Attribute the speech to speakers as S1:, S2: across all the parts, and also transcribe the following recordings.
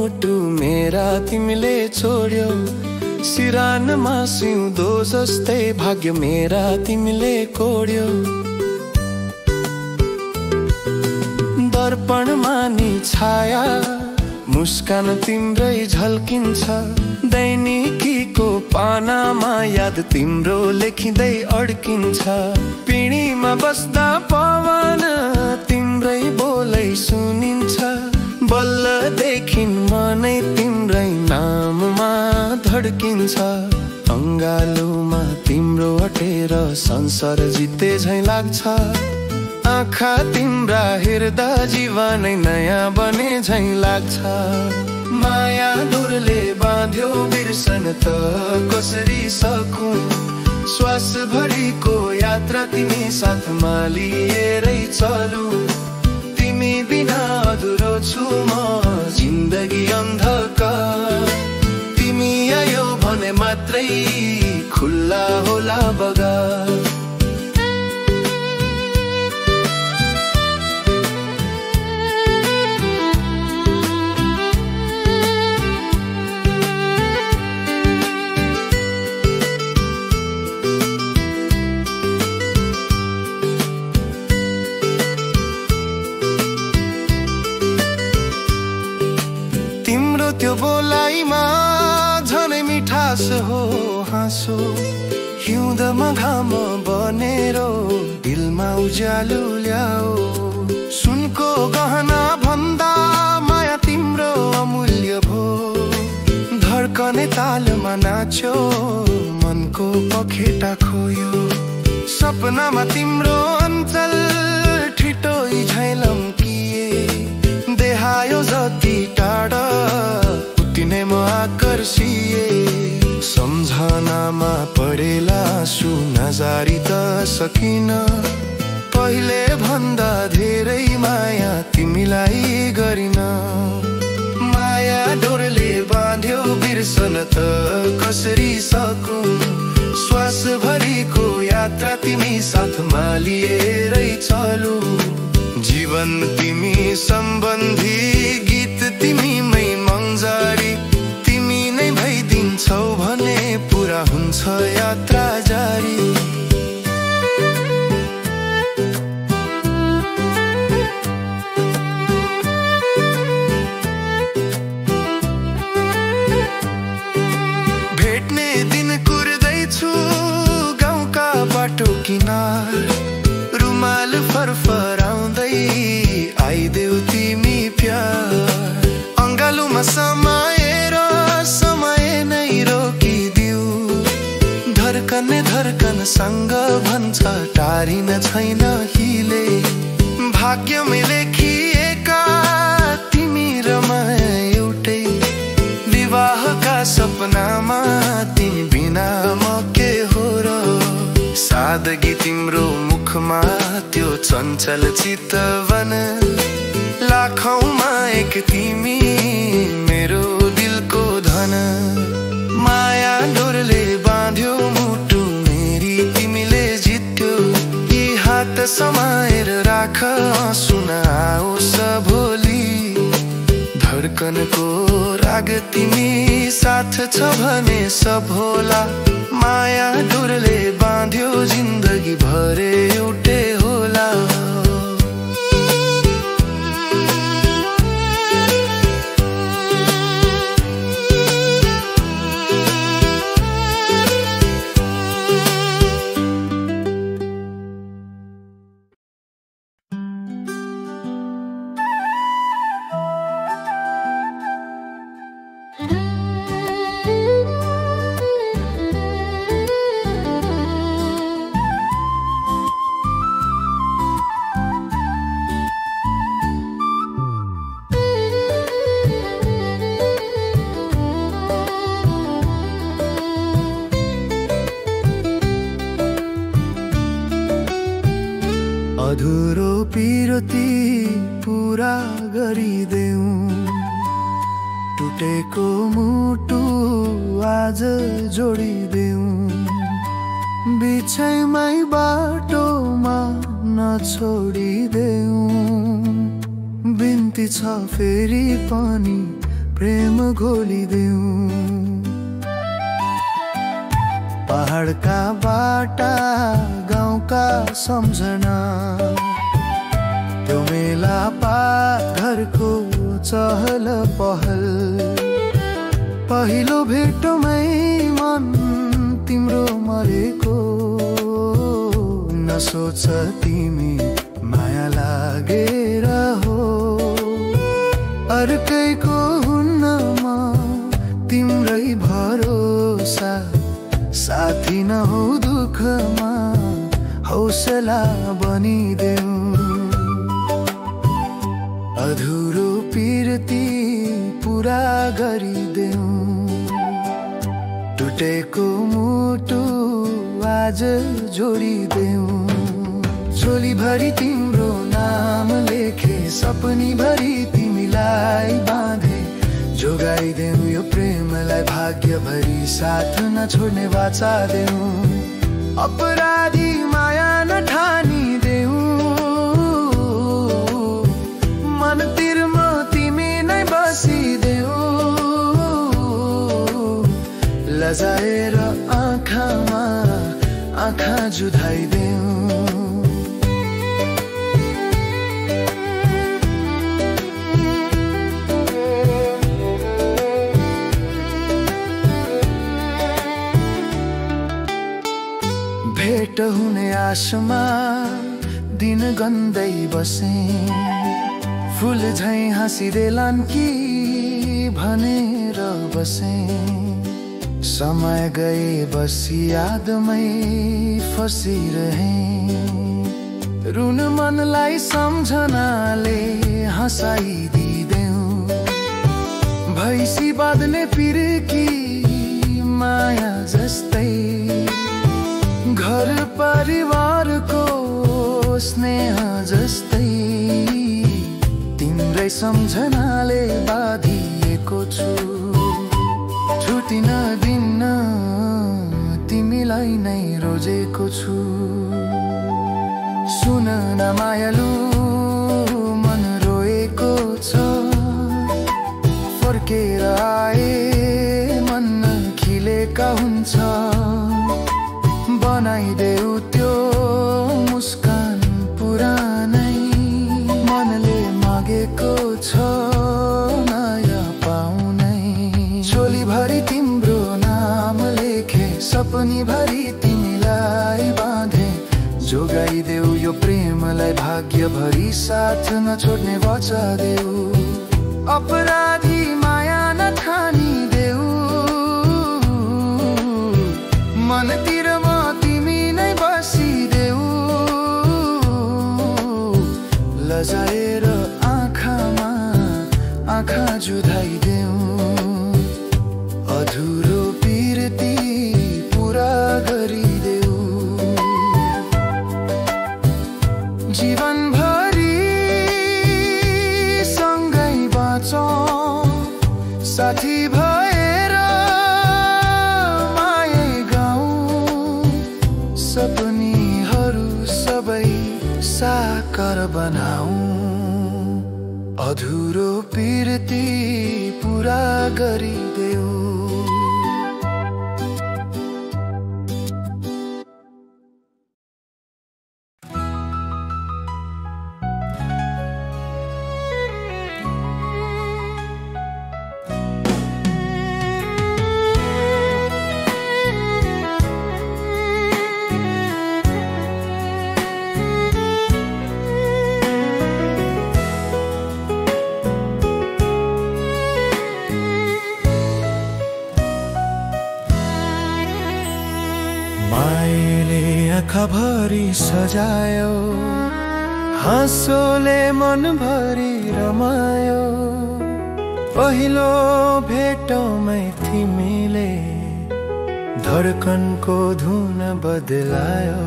S1: मुटु मेरा तिमीले छोड्यौ, सिरानमा सिउँदो जस्तै भाग्य मेरा तिमीले कोड्यौ। दर्पणमा नि छाया मुस्कान तिम्रै झल्किन्छ, दैनिकीको पानामा याद तिम्रो लेखिँदै अड्किन्छ। पिँढीमा बस्दा पवन तिम्रै बोलै सुनिन्छ, बल्लदेखि मनै तिम्रै नाममा धड्किन्छ। अङ्गालोमा तिम्रो अटेर संसार जित्ते झैँ लाग्छ, आँखा तिम्रा हेर्दा जीवनै नयाँ बने झैँ लाग्छ। माया डोरले बाँध्यो बिर्सन त कसरी सकूं, श्वास भरिको यात्रा तिमी साथमा लिएरै चलूं। तिमी बिना अधुरो छु म जिन्दगी अन्धकार, तिमी आयो भने मात्रै खुल्ला होला बगार। त्यो बोलाइमा झनै मिठास हो हाँसो, हिउँदमा घाम बनेर दिलमा उज्यालो ल्याओ। सुनको गहना भन्दा माया तिम्रो अमूल्य भो, धड्कने तालमा नाच्यो मनको पखेटा खोयो। सपनामा तिम्रो अञ्चल ठिटोइ झैँ लम्किए, देहायो जति टाढा उतिनै म आकर्षिए। सम्झनामा पढेला आँसु नजारी त सकिन, पहिले भन्दा धेरै माया तिमीलाई गरिन। माया डोरले बाँध्यो बिर्सन त कसरी सकूं, श्वास भरिको यात्रा तिमी साथमा लिएरै चलूं। जीवन तिमी सम्बन्धी गीत तिमीमै मङ्जारी, तिमी नै भइदिन्छौ भने पुरा हुन्छ यात्रा जारी। भेट्ने दिन कुर्दैछु गाउँका बाटो किनार, रुमाल फरफराउँदै आइदेऊ तिमी प्यार। अङ्गालोमा समाएर समय नै रोकिदिऊ, धर्कने धर्कनसँग भन्छ टारिन छैन हिले। भाग्यमै लेखिएका तिमी र म एउटै, विवाहका सपनामा तिमी बिना म के हो र। सादगी तिम्रो मुखमा त्यो चञ्चल चितवन, लाखौँमा एक तिमी मेरो दिलको धन। माया डोरले बाँध्यो मुटु मेरी तिमीले जित्यो, यी हात समाएर राख आँसु नआओस् भोलि। धड्कनको राग तिमी साथ छ भने सब होला, माया डोरले बाँध्यो जिन्दगी भरे एउटै होला। अधुरो पिरती पूरा गरिदेऊ, टुटेको मुटु आज जोडिदेऊ। बिछैमै बाटोमा नछोडिदेऊ, बिन्ती छ फेरि पनि प्रेम घोलिदेऊ। पहाडका बाटा गाउँका सम्झना, त्यो मेला घरको चहल पहल, पहिलो भेटमै मन तिम्रो मरेको, नसोच तिमी माया लागेर हो, अर्कैको हुन्न म तिम्रै भरोसा, साथी नहौ दुःखमा हौसला बनिदेऊ। अधुरो पिरती पुरा गरिदेऊ, टुटेको मुटु आज जोडिदेऊ। झोली भरी तिम्रो नाम लेखे, सपनी भरी तिमीलाई बाँधे, जोगाइदेऊ यो प्रेमलाई भाग्य भरी, साथ नछोड्ने वाचा देऊ। अपराधी माया नठानिदेऊ, मनतिरमा तिमी नै बसिदेऊ। लजाएर आँखामा आँखा जुधाइदेऊ। भेट हुने आशमा दिन गन्दै बसे, फुल झैं हाँसिदेलान् कि भनेर बसे। समय गए बसी यादमै फसिरहे, रुन मनलाई सम्झनाले हँसाइदिदेऊ। भैँसी बाँध्ने पिर्की माया जस्तै, घर परिवारको स्नेह जस्तै, तिम्रै सम्झनाले बाँधिएको छु। छुटिन दिन्न तिमीलाई नै रोजेको छु। सुन न मायालु मन रोएको छ, फर्केर आए मन खिलेका हुन्छ। बनाइदेऊ त्यो मुस्कान पुरानै, मनले मागेको छ नयाँ पाउनै। झोली भरी तिम्रो नाम लेखे, सपनी भरी तिमीलाई बाँधे, जोगाइदेऊ यो प्रेमलाई भाग्य भरी, साथ नछोड्ने वचा देऊ। अपराधी माया नठानिदेऊ, मनतिरमा तिमी नै बसिदेऊ। लजाएर आँखामा आँखा जुधाइदेऊ। अधुरो पिरती पुरा गरिदेऊ। जीवनभरि सँगै बाँचौँ, साथी भएर माया गाउँ। सपनीहरू सबै साकार बनाऊ। अधुरो पिरती पुरा गरिदेऊ। आँखाभरि सजायो, हाँसोले मनभरि रमायो। पहिलो भेटमै तिमीले धड्कनको धुन बदलायो।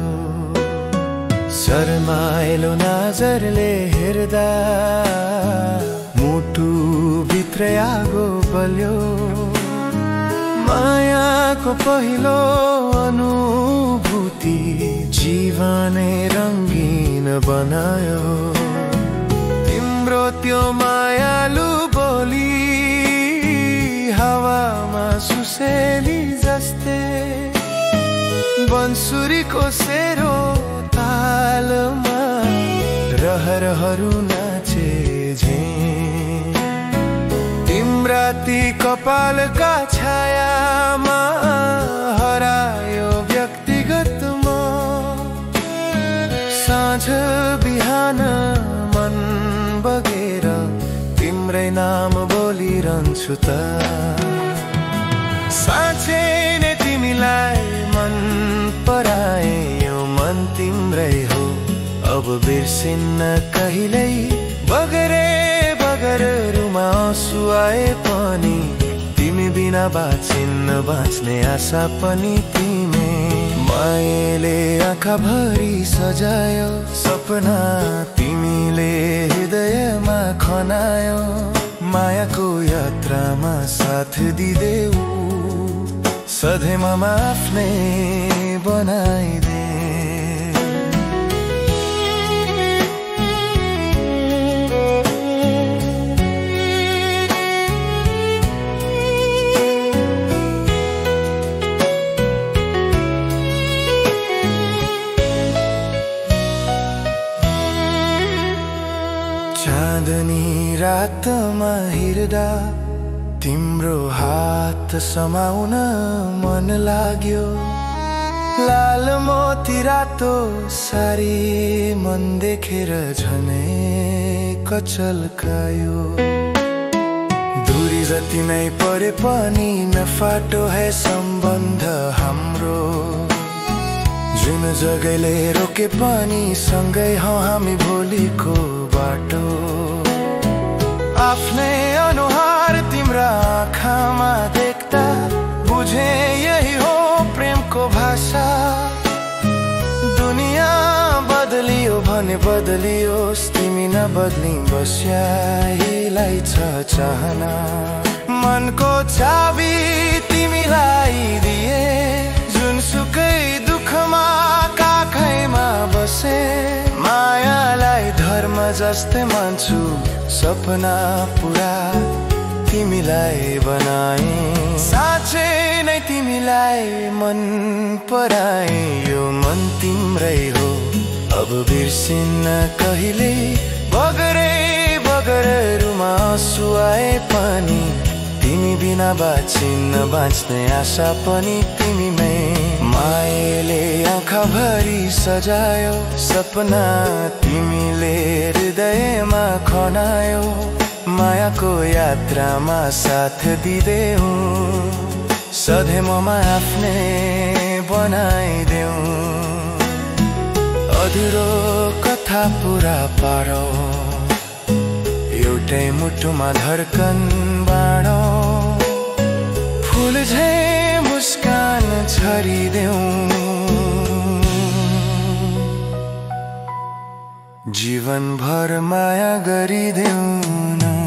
S1: शर्माइलो नजरले हेर्दा मुटु भित्र आगो बल्यो। मायाको पहिलो अनुभूति जीवनै रङ्गीन बनायो। तिम्रो त्यो मायालु बोली बन्सुरीको सेरो तालमा रहरहरू नाचे झे तिम्रा ती कपालका छायामा हरायो व्यक्तिगत म साँझ बिहान मन बगेर तिम्रै नाम बोलिरहन्छु त साँच्चै नै तिमीलाई मन पराए यो मन तिम्रै हो अब बिर्सिन्न कहिल्यै बगरे बगर रुमा आँसु आए पनि तिमी बिना बाँचिन्न बाँच्ने आशा पनि तिमी मायाले आँखाभरि सजायो सपना तिमीले हृदयमा खनायो मायाको यात्रामा साथ दिदेऊ सधैँमा आफ्नै बनाइदे चाँदनी रातमा हिँड्दा तिम्रो हात समाउन मन लाग्यो लाल मोती रातो सारी मन देखेर झनै कचल्कायो दूरी जति नै परे पनि नफाटो है सम्बन्ध हाम्रो जुन जगैले रोके पनि सँगै हौ हामी भोलिको बाटो आफ्नै अनुहार तिम्रा आँखामा देख्दा बुझे यही हो प्रेमको भाषा दुनिया बदलियो भने बदलियोस् तिमी नबदली बस्याहीलाई छ चाहना मनको चाबी तिमीलाई दिए जुनसुकै दुःखमा काखैमा बसे मायालाई धर्म जस्तै मान्छु सपना पुरा तिमीलाई बनाए साँच्चै नै तिमीलाई मन पराए यो मन तिम्रै हो अब बिर्सिन्न कहिल्यै बगरे बगरहरूमा आँसु आए पनि तिमी बिना बाँचिन्न बाँच्ने आशा पनि तिमीमै मायाले आँखाभरि सजायो सपना तिमीले हृदयमा खनायो मायाको यात्रामा साथ दिदेऊ सधैँमा आफ्नै बनाइदेऊ अधुरो कथा पुरा पारौ एउटै मुटुमा धड्कन बाँडौ फुल झै मुस्कान छरिदेऊ जीवनभर माया गरिदेऊ न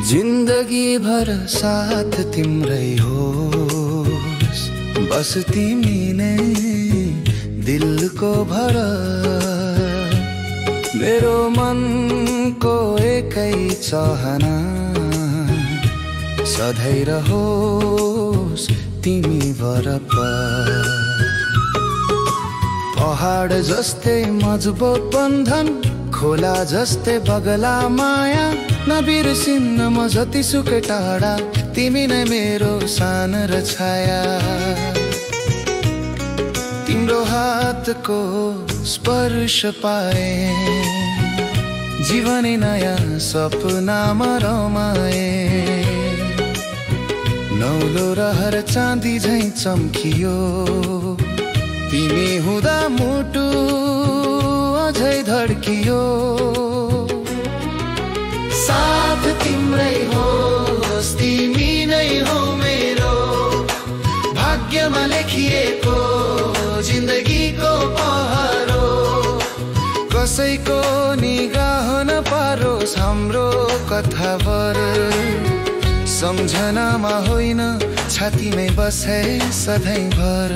S1: जिन्दगी भर साथ तिम्रै होस् बस तिमी नै दिलको भर मेरो मनको एकै चाहना सधैँ रहोस् तिमी वरपर पहाड जस्तै मजबुत बन्धन खोला जस्तै बगला माया नबिर्सिन्न म जतिसुकै टाढा तिमी नै मेरो सान र छाया तिम्रो हातको स्पर्श पाए जीवनै नयाँ सपनामा रमाए नौलो रहर चाँदी झैं चम्कियो तिमी हुँदा मुटु अझै धड्कियो साथ तिम्रै होस्, तिमी नै हो मेरो भाग्यमा लेखिएको जिन्दगीको पहरो। कसैको निगाह नपारोस् हाम्रो कथाभर, सम्झनामा होइन छातीमै बसे सधैँभर।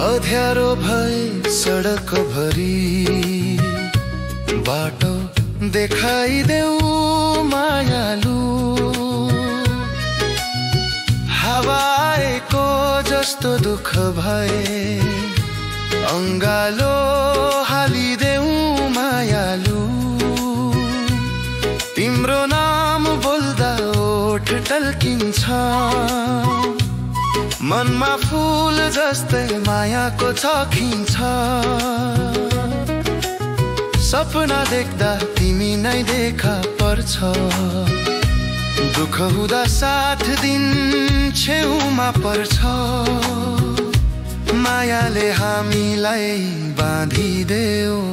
S1: अँध्यारो भए सडक भरी बाटो देखाइदेऊ मायालु। हावाएको जस्तो दुःख भए अङ्गालो हालिदेऊ मायालु। तिम्रो नाम बोल्दा ओठ टल्किन्छ, मनमा फूल जस्तै मायाको छकिन्छ। सपना देख्दा तिमी नै देखा पर्छ, दुःख हुँदा साथ दिन छेउमा पर्छ। मायाले हामीलाई बाँधिदेओस्,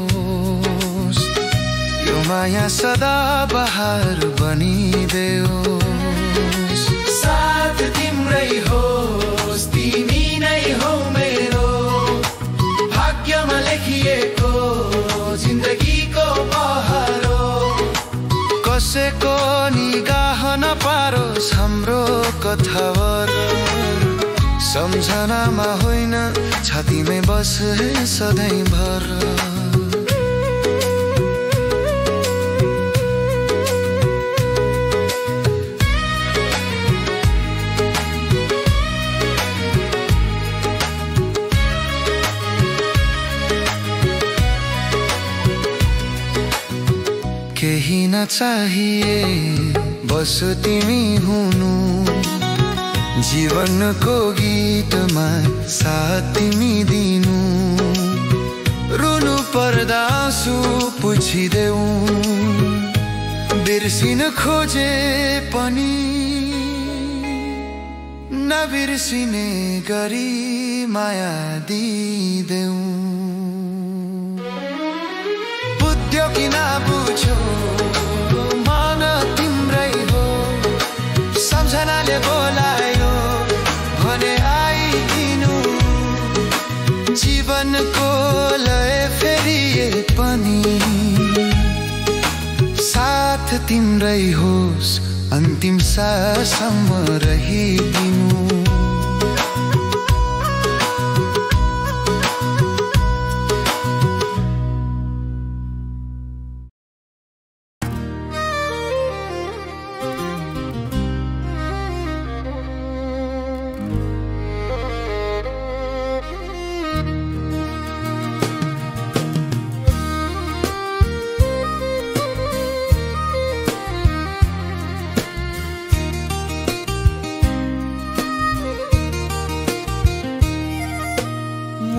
S1: यो माया सदा बहार बनिदेओस्। साथ तिम्रै होस्, तिमी नै हो मेरो भाग्यमा लेखिएको जिन्दगीको पहरो। कसैको निगाह नपारोस् हाम्रो कथावर, सम्झनामा होइन छातीमै बसे सधैँभर। केही नचाहिए बस तिमी हुनु, जीवनको गीतमा साथ तिमी दिनु। रुनु पर्दा आँसु पुछिदेऊ, बिर्सिन खोजे पनि नबिर्सिने गरी माया दिदेऊ। बुझ्यो कि नबुझ्यो मन तिम्रै हो, सम्झनाले बोलायो भने आइदिनु। जीवनको लय फेरिए पनि साथ तिम्रै होस्, अन्तिम साससम्म रहिदिनु।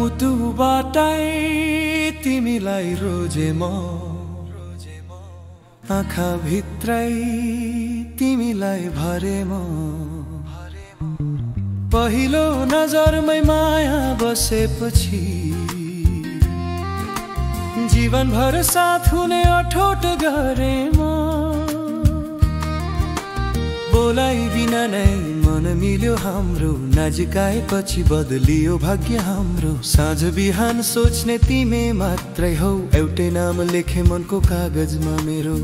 S2: मुटुबाटै तिमीलाई रोजे म, आँखा भित्रै तिमीलाई भरे म। पहिलो नजरमै माया बसेपछि जीवनभर साथ हुने अठोट गरे म। बोलाइ बिना नै मन मिल्यो हाम्रो, नजिकाएपछि बदलियो भाग्य हाम्रो। साँझ बिहान सोच्ने तिमी मात्रै हौ, एउटै नाम लेखे मनको कागजमा मेरो।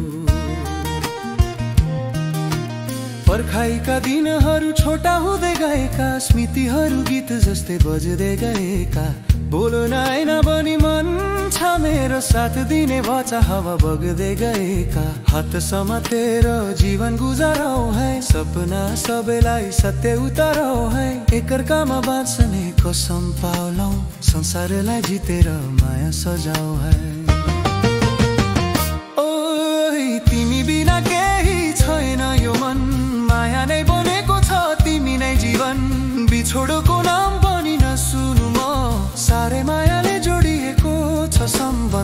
S2: पर्खाइका दिनहरू छोटा हुँदै गएका, स्मृतिहरू गीत जस्तै बज्दै गएका। बोल्न आएन बनी मन छ मेरो, साथ दिने वचा हावा बग्दै गएका। हात समातेर जीवन गुजारौ है, सपना सबैलाई सत्य उतारौ है। एकअर्कामा बाँच्ने कसम पाउलौ, संसारलाई जितेर माया सजाऊ है। ओइ तिमी बिना केही छैन यो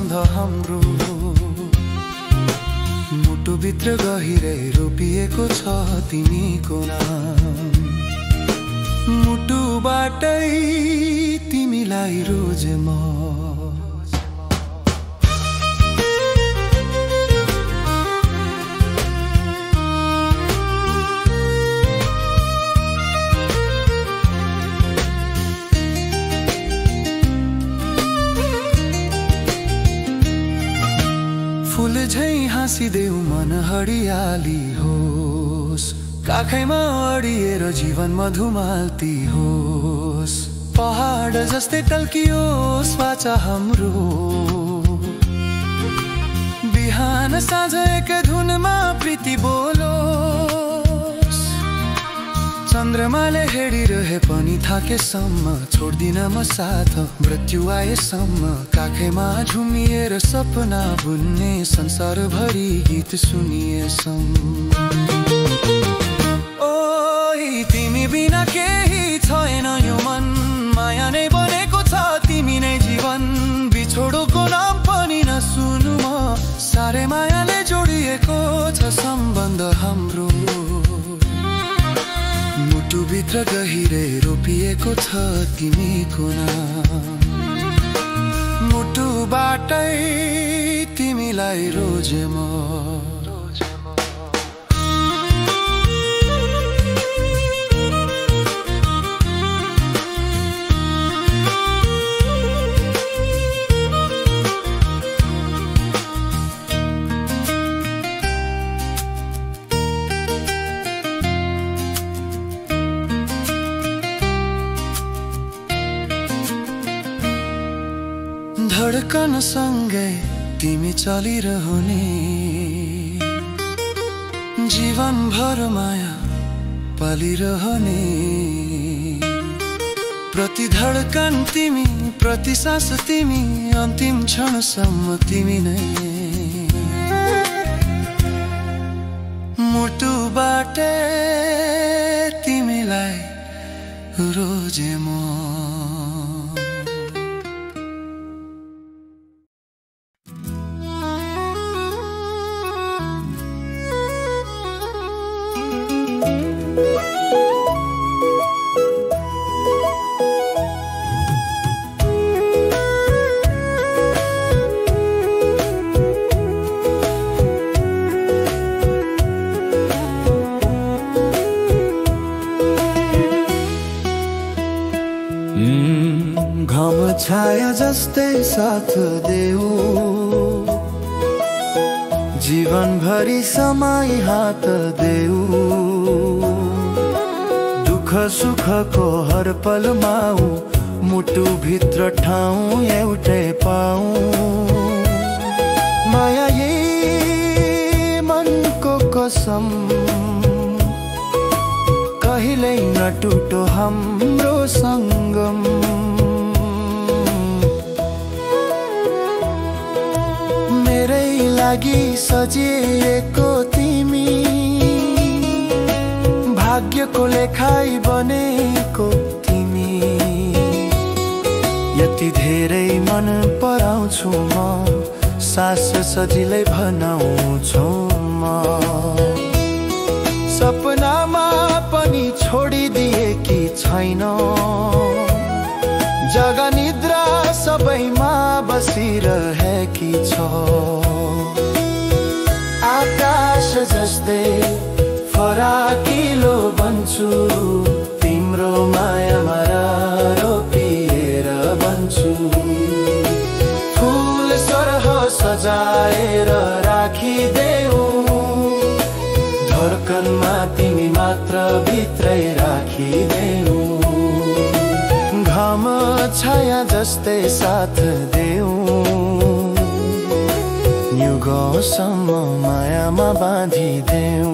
S2: सम्बन्ध हाम्रो मुटुभित्र गहिरै रोपिएको छ तिमीको नाम मुटुबाटै तिमीलाई रोजे म फूल झै हाँसिदेऊ मन हरियाली होस् काखैमा अडिएर जीवन मधुमालती होस् पहाड जस्तै टल्कियोस् वाचा हाम्रो बिहान साँझ एक धुनमा प्रीति बोलोस् चन्द्रमाले हेरिरहे पनि थाकेसम्म छोड्दिन म साथ मृत्यु आएसम्म काखैमा झुमिएर सपना बुन्ने संसारभरि गीत सुनिएसम्म ओइ तिमी बिना केही छैन यो मन माया नै बनेको छ तिमी नै जीवन बिछोडोको नाम पनि नसुनु म साह्रै मायाले जोडिएको छ सम्बन्ध हाम्रो मुटुभित्र गहिरै रोपिएको छ तिमीको नाम मुटुबाटै तिमीलाई रोजे म धडकन सँगै तिमी चलिरहने जीवनभर माया पालिरहने प्रति धडकन तिमी प्रति सास तिमी अन्तिम क्षणसम्म तिमी नै मुटुबाटै तिमीलाई रोजे म घम छाया जस्तै साथ देऊ जीवनभरि समय हात देऊ दुःख सुखको हर पलमा मुटुभित्र ठाउँ एउटै पाऊ माया यही मनको कसम कहिल्यै नटुटो हाम्रो सङ्गम मेरै लागि सजिएको तिमी भाग्यको लेखाइ बनेको तिमी यति धेरै मन पराउँछु म सास सजिलै भनाउँछु म सपनामा पनि छोडिदिएकी छैन जगा निद्रा सबैमा बसिरहेकी छ आकाश जस्तै फराकिलो बन्छु तिम्रो मायामा रोपिएर बन्छु फुल सरह सजाएर राखिदेऊ धड्कनमा तिमी मात्र भित्रै राखिदेऊ घम छाया जस्तै साथ देऊ युगसम्म मायामा बाँधिदेऊ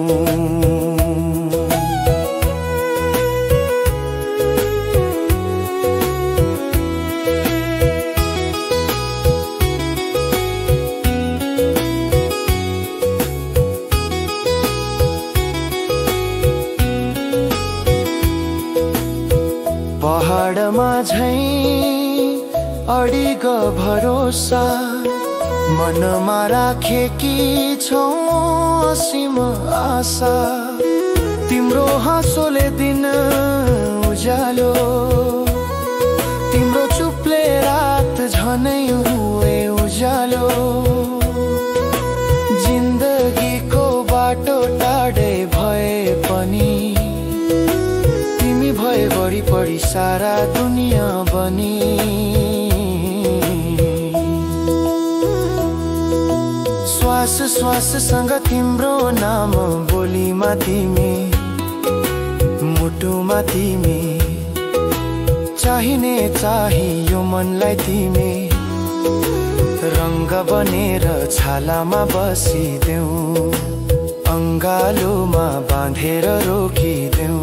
S2: पहाडमा झैं अडिग भरोसा
S1: मनमा राखेकी छौ असीम आशा, तिम्रो हाँसोले दिन उज्यालो, तिम्रो चुपले रात झनै हुए उज्यालो। जिन्दगीको बाटो टाढै भए पनि तिमी भए वरिपरि सारा दुनियाँ बनी। श्वास श्वाससँग तिम्रो नाम बोलीमा तिमी, मुटुमा तिमी, चाहिने चाहियो मनलाई तिमी। रंग बनेर छालामा बसिदेऊ, अंगालोमा बाँधेर रोकिदेऊ,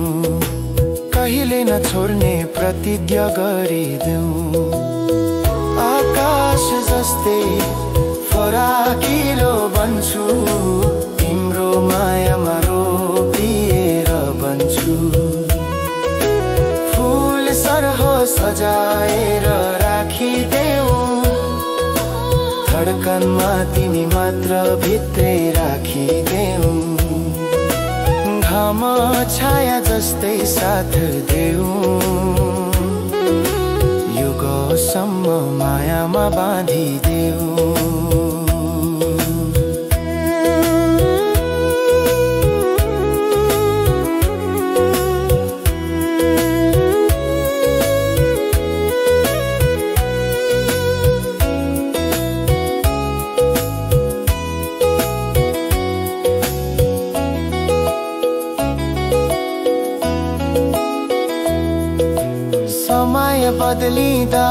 S1: कहिले नछोड्ने प्रतिज्ञा गरिदेऊ। आकाश जस्तै फराकिलो बन्छु, तिम्रो मायामा रोपिएर बन्छु। फूल सरह सजाएर राखिदेऊ, धडकनमा तिमी मात्र भित्रै राखिदेऊ। घाम छाया जस्तै साथ देऊ, युगसम्म मायामा बाँधिदेऊ। समय बदलिँदा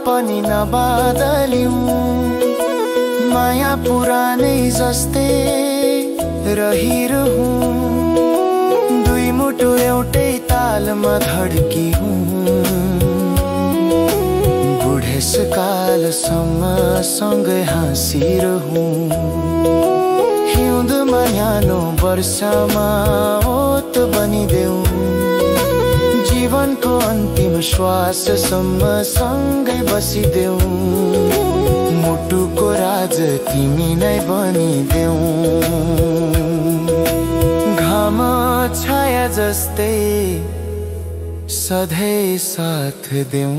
S1: पनि नबदल्यौं, माया पुरानै जस्तै रहिरहूं। दुई मुटु एउटै तालमा धड्कियौं, बुढेसकालसम्म सँगै हाँसिरहूं। हिउँदमा न्यानो वर्षामा ओत बनिदेऊ, जीवनको अन्तिम श्वाससम्म सँगै बसिदेऊ। मुटुको राज तिमी नै बनिदेऊ, घाम छाया जस्तै सधैँ साथ देऊ।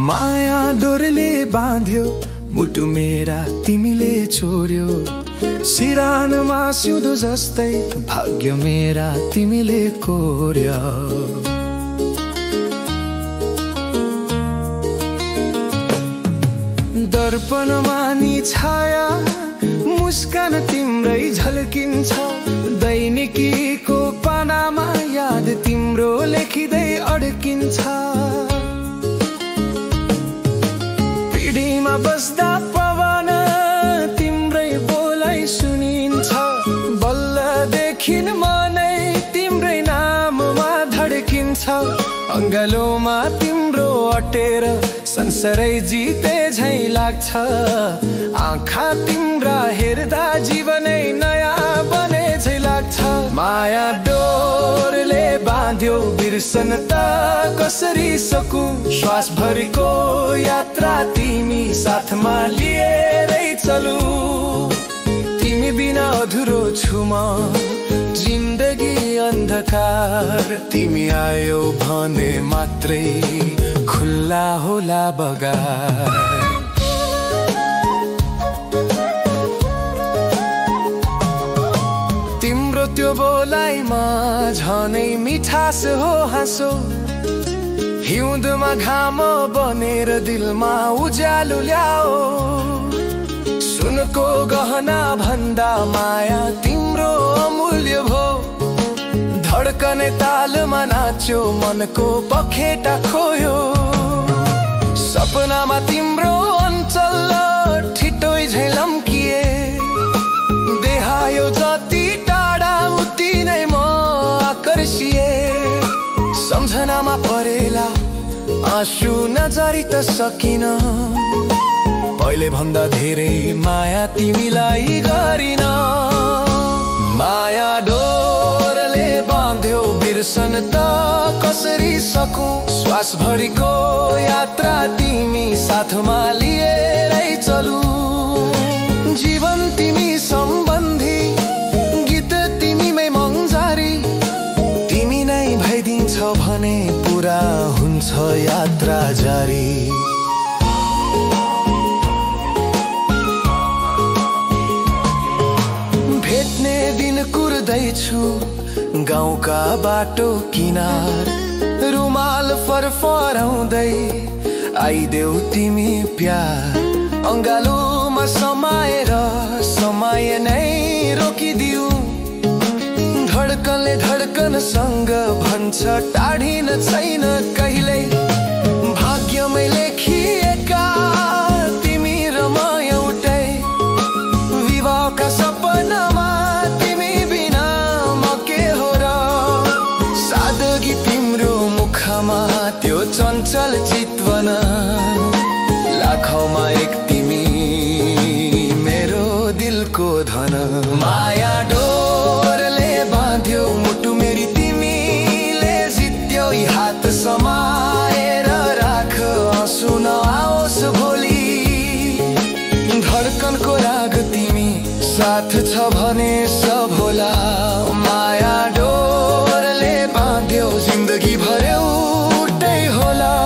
S2: माया डोरले बाँध्यो मुटु मेरा तिमीले छोड्यो, सिरानमा सिउँदो जस्तै भाग्य मेरा तिमीले कोर्यो। दर्पणमा नि छाया मुस्कान तिम्रै झल्किन्छ, दैनिकीको पानामा याद तिम्रो लेखिँदै अड्किन्छ। पिँढीमा बस्दा पवन तिम्रै बोलाइ सुनिन्छ, बल्लदेखि मनै तिम्रै नाममा धड्किन्छ। अङ्गालोमा तिम्रो अटेर संसारै जिते झै लाग्छ, आँखा तिम्रा हेर्दा जीवनै नयाँ बने झै लाग्छ। माया डोरले बाँध्यो बिर्सन त कसरी सकूं, श्वास भरिको यात्रा तिमी साथमा लिएरै चलू। तिमी बिना अधुरो छु म, जिन्दगी अन्धकार, तिमी आयो भने मात्रै खुल्ला होला बगार। तिम्रो त्यो बोलाइमा झनै मिठास हो हाँसो, हिउँदमा घाम बनेर दिलमा उज्यालो ल्याओ। सुनको गहना भन्दा माया तिम्रो अमूल्य भो, धडकने तालमा नाच्यो मनको पखेटा खोयो। सपनामा तिम्रो आँसु नजरी त सकिन, पहिले भन्दा धेरै माया तिमीलाई गरिन। माया डोरले बाँध्यो बिर्सन त कसरी सकूं, श्वास भरिको यात्रा तिमी साथमा लिएरै चलू। जीवन तिमी सम्बन्धी, गीत तिमीमै मङ्जारी, तिमी नै भइदिन्छ भने पुरा हुन्छ यात्रा जारी। भेट्ने दिन कुर्दैछु गाउँका बाटो किनार, रुमाल फरफराउँदै आइदेऊ तिमी प्यार। अङ्गालोमा समाएर समय नै रोकिदिऊ, धड्कनले धड्कनसँग भन्छ टाढिन छैन कहिल्यै। भाग्यमै लेखिएका तिमी र म एउटै, विवाहका सपनामा तिमी बिना म के हो र। सादगी तिम्रो मुखमा त्यो चञ्चल चितवन, लाखौँमा एक तिमी मेरो दिलको धन। माया डोरले बाँध्यो मुटु मेरी, तिमीले जित्यो यी हात समाएर राख, आँसु नआओस् भोलि। धड्कनको राग तिमी साथ छ भने सब होला। माया डोरले बाँध्यो जिन्दगी भर एउटै होला।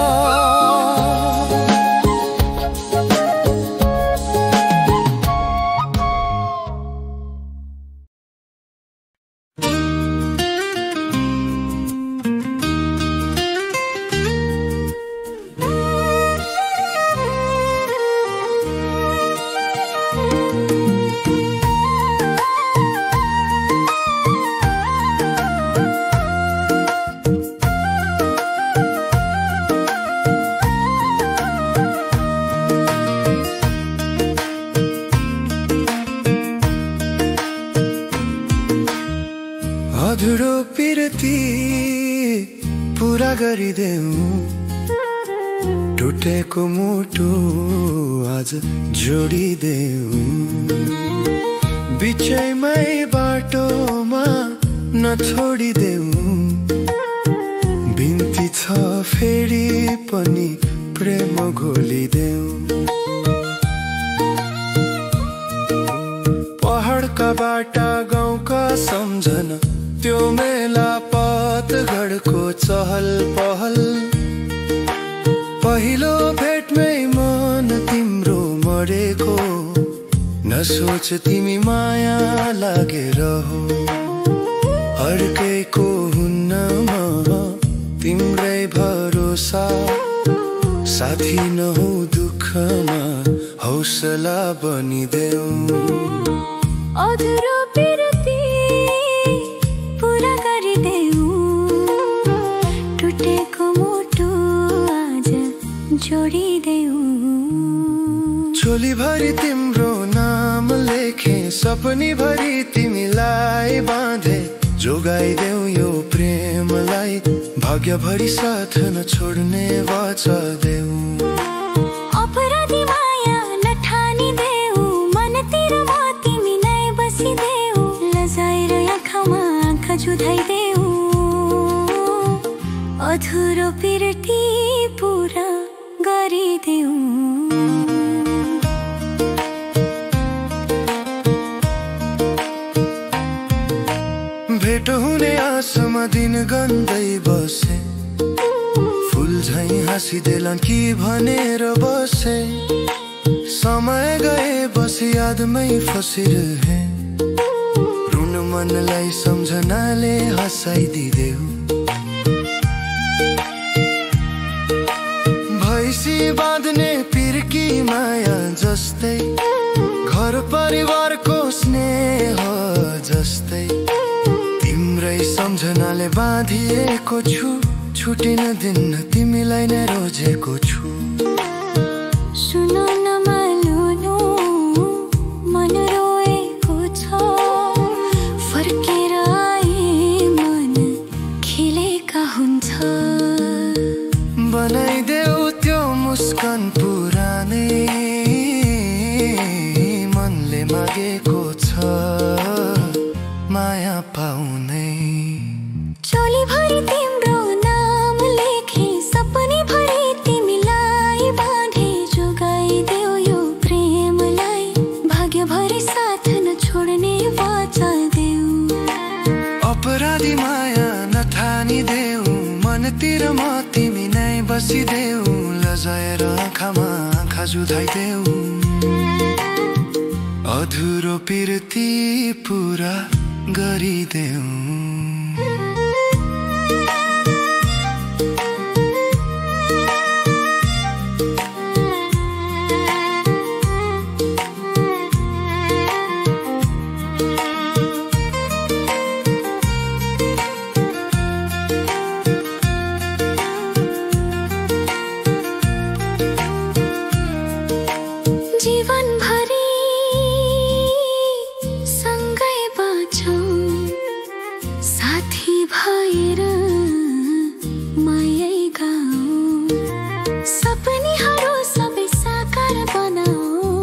S2: अधुरो पिरती पुरा गरिदेऊ, टुटेको मुटु आज जोडिदेऊ। बिचैमै बाटोमा नछोडिदेऊ, बिन्ती छ फेरि पनि प्रेम घोलिदेऊ। पहाडका बाटा गाउँका सम्झना, त्यो मेला पातगढको चहल पहल। पहिलो भेटमै मन तिम्रो मरेको, नसोच तिमी माया लागेर हो। अर्कैको हुन्न म तिम्रै भरोसा, साथी नहौ दुःखमा हौसला बनिदेऊ।
S3: अधुरो पिरती पुरा गरिदेऊ, टुटेको मुटु आज जोडिदेऊ।
S2: झोली भरि तिम्रो नाम लेखे, सपनी भरि तिमीलाई बाँधे। जोगाइदेऊ यो प्रेमलाई, भाग्य भरि साथ नछोड्ने वचन देऊ।
S3: अपराधी माया नठानिदेऊ, मनतिर म तिमी नै बसिदेऊ। लजाएर आँखामा आँखा जुधाइदेऊ, अधुरो पिरती पुरा गरिदेऊ।
S2: भेट हुने आशमा दिन गन्दै बसे, फुल झैं हाँसिदेलान् कि भनेर बसे। समय गए बस यादमै फसिरहे, रुन मनलाई सम्झनाले हँसाइदिदेऊ। भैँसी बाँध्ने पिर्की माया जस्तै, घर परिवारको स्नेह जस्तै, तिम्रै सम्झनाले बाँधिएको छु। छुटिन दिन्न तिमीलाई नै रोजेको छु।
S3: सुन न मालुनु मन रोएको छ, फर्केर आए मन खिलेका हुन्छ।
S2: बनाइदेऊ
S1: पुगेको छ माया पाउनै।
S3: चोली भरि तिम्रो नाम लेखे सपनी भरि तिमीलाई बाँधे जोगाइदेऊ यो प्रेमलाई भाग्य भरि साथ नछोड्ने वाचा देऊ।
S1: अपराधी माया नठानिदेऊ मनतिर म तिमी नै बसिदेऊ लजाएर आँखामा आँखा जुधाइदेऊ अधुरो पिरती पुरा गरिदेऊ।
S3: जीवन भरि सँगै बाँचौँ साथी भएर मायै गाउँ सपनीहरू सबै साकार बनाऊ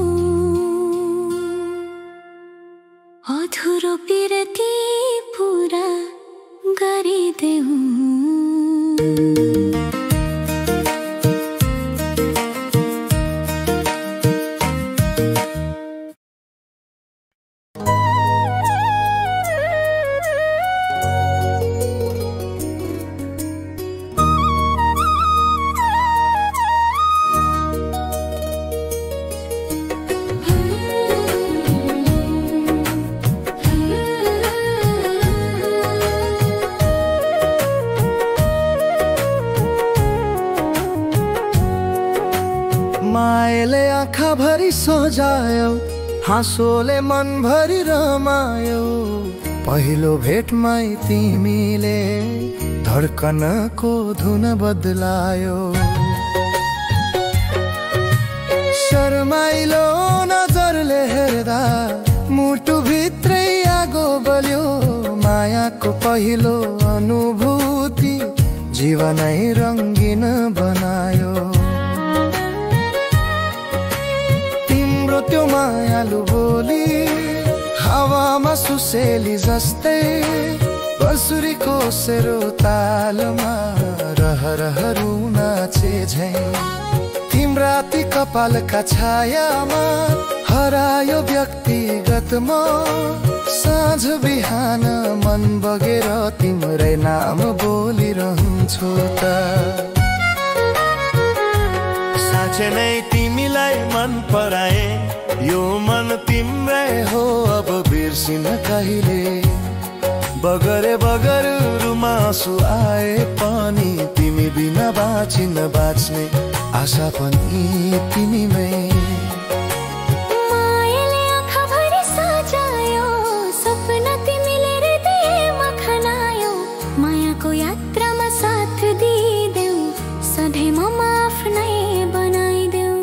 S3: अधुरो पिरती पुरा गरिदेऊ।
S1: मायाले आँखा भरि सजायो हाँसोले मन भरि रमायो पहिलो भेटमै तिमीले धड्कनको धुन बदलायो। शर्माइलो नजरले हेर्दा मुटु भित्रै आगो बल्यो मायाको पहिलो अनुभूति जीवनै रङ्गिन बनायो। त्यो मायालु बोली हावामा सुसेली जस्तै बसुरीको सेरो तालमा रहरहरू नाचे झै तिम्रा ती कपालका छायामा हरायो व्यक्तिगत म साँझ बिहान मन बगेर तिम्रै नाम बोलिरहन्छु त। साँच्चै नै तिमीलाई मन पराए यो मन तिम्रै हो अब बिर्सिन कहिले बगरे बगरहरूमा आँसु आए पनि तिमी बिना बाँचिन बाँच्ने आशा पनि तिमीमै।
S3: मायाले आँखा भरि सजायो सपना तिमीले हृदयमा खनायो मायाको यात्रामा साथ दिइदेऊ सधैँ म आफ्नै बनाइदेऊ।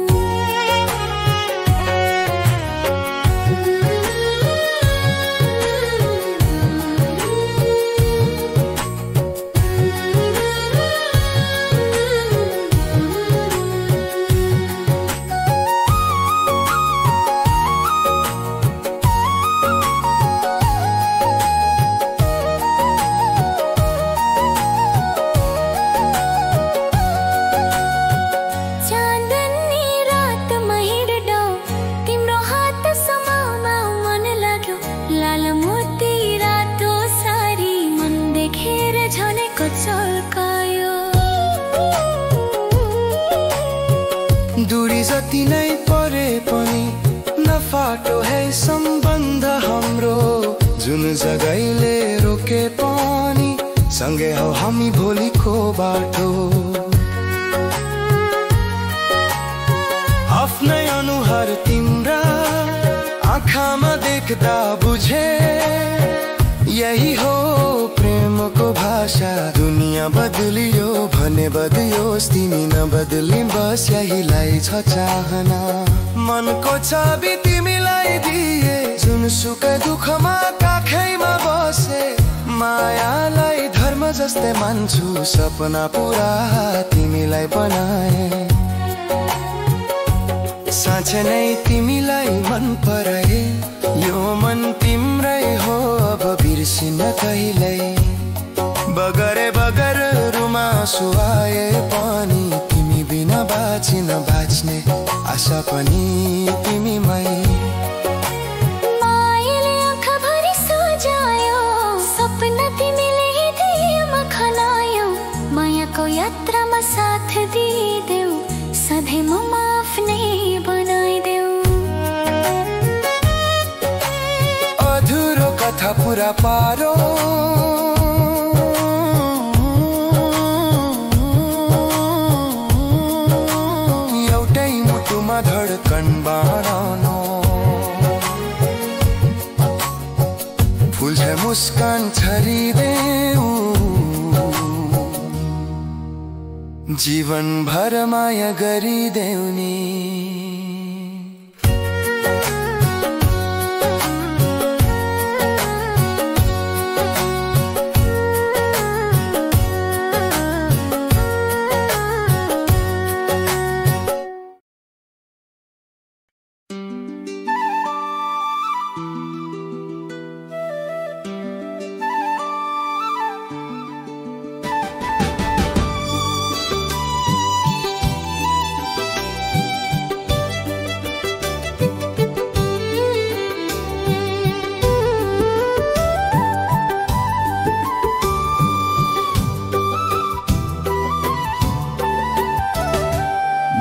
S1: दूरी जति नै परे पनि नफाटो है सम्बन्ध हाम्रो जुन जगैले रोके पनि सँगै हौ हामी भोलिको बाटो। आफ्नै अनुहार तिम्रा आँखामा देख्दा बुझे यही हो प्रेमको भाषा। दुनियाँ बदलियो भने बदलियोस् तिमी नबदली बस यहीलाई छ चाहना। मनको चाबी तिमीलाई दिए जुनसुकै दुःखमा काखैमा बसे मायालाई धर्म जस्तै मान्छु सपना पुरा तिमीलाई बनाए। साँच्चै नै तिमीलाई मन पराए
S2: मन तिम्रै हो अब बिर्सिन कहिल्यै बगरे बगरहरूमा सुहाए पनि तिमी बिना बाँचिन बाँच्ने आशा पनि तिमीमै
S3: मायाले आँखाभरि सजायो सपना तिमीले हृदयमा खनायो मायाको यात्रामा साथ दिदेऊ सधैँ म आफ्नै बनाइदेऊ
S2: अधुरो कथा पुरा पारो एउटै मुटुमा धडकन बाँड्नु फुल्छ मुस्कान छरिदेऊ जीवन भर माया गरिदेऊ नि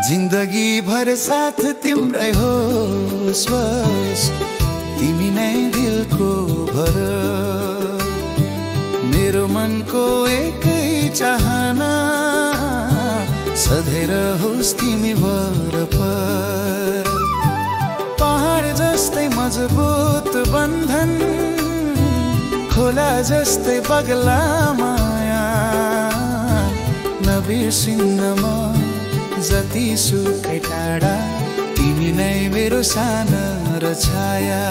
S2: जिन्दगी भर साथ तिम्रै होस् बस तिमी नै दिलको भर मेरो मनको एकै चाहना सधैँ रहोस् तिमी वरपर पहाड जस्तै मजबुत बन्धन खोला जस्तै बग्ला माया नबिर्सिन्न म जति सुकै टाढा तिमी नै मेरो सानो र छाया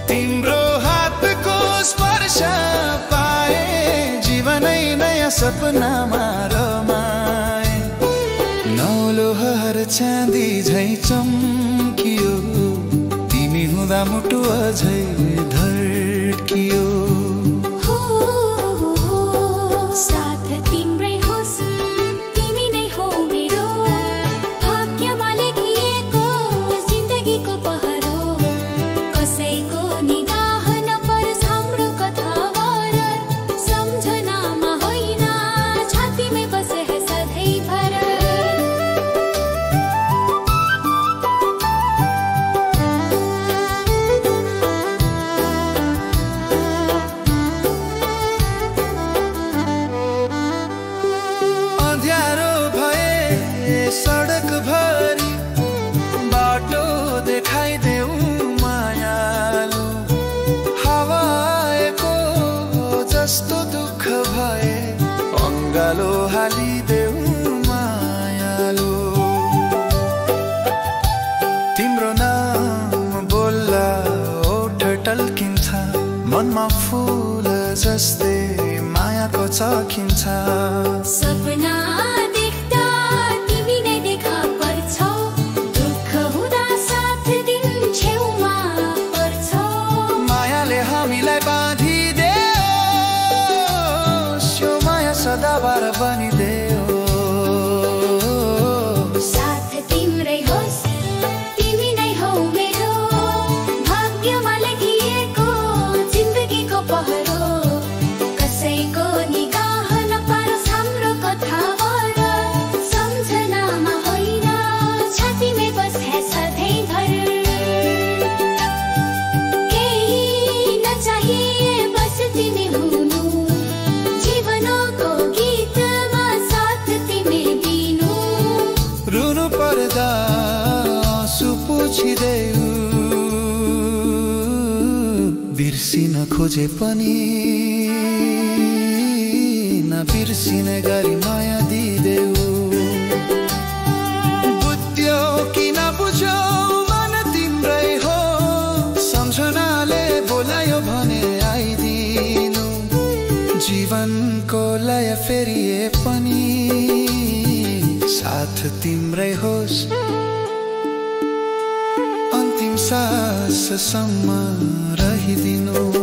S2: तिम्रो हातको स्पर्श पाए जीवनै नयाँ सपनामा रमाए नौलो हर चाँदी झै चम्कियो तिमी हुँदा मुटु अझै धड्कियो सडक भरी बाटो देखाइदेऊ मायालु हावाएको जस्तो दुःख भए अङ्गालो हालिदेऊ मायालु तिम्रो नाम बोल्दा ओठ टल्किन्छ मनमा फुल जस्तै मायाको चखिन्छ
S3: सपना
S2: सदाबार बनिदेऊ
S3: साथ तिम्रै होस् तिमी नै हौ मेरो भाग्यमा लेखिएको जिन्दगीको पहरो कसैको निगाह नपरोस् हाम्रो कथाबाट सम्झनामा होइन छातीमै बसे सधैँभर केही नचाहिए बस तिमी हुनु जीवनको गीतमा साथ तिमी दिनु
S2: रुनु पर्दा आँसु पोछिदेऊ बिर्सिन खोजे पनि नबिर्सिने गरी माया दिदेऊ बुझ्यौ कि नबुझ्यौ मन तिम्रै हो सम्झनाले बोलायो भने आइदिनु जीवनको लय फेरिए पनि साथ तिम्रै होस् अन्तिम
S1: साससम्म रहिदिनु।